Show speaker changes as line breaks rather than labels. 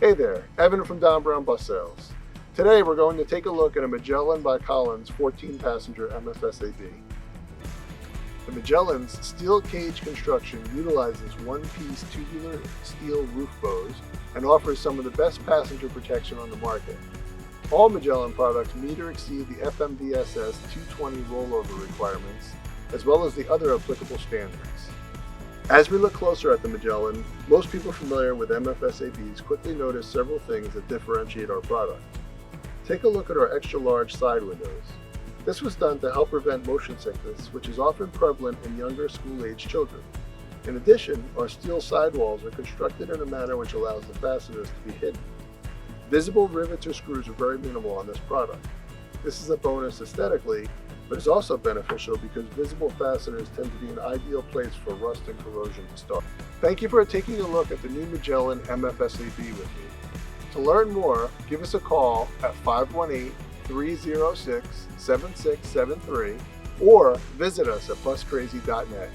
Hey there, Evan from Don Brown Bus Sales. Today we're going to take a look at a Magellan by Collins 14-passenger MFSAB. The Magellan's steel cage construction utilizes one-piece tubular steel roof bows and offers some of the best passenger protection on the market. All Magellan products meet or exceed the FMVSS 220 rollover requirements, as well as the other applicable standards. As we look closer at the Magellan, most people familiar with MFSABs quickly notice several things that differentiate our product. Take a look at our extra-large side windows. This was done to help prevent motion sickness, which is often prevalent in younger school-age children. In addition, our steel sidewalls are constructed in a manner which allows the fasteners to be hidden. Visible rivets or screws are very minimal on this product. This is a bonus aesthetically, but is also beneficial because visible fasteners tend to be an ideal place for rust and corrosion to start. Thank you for taking a look at the new Magellan MFSAB with me. To learn more, give us a call at 518-306-7673 or visit us at buscrazy.net.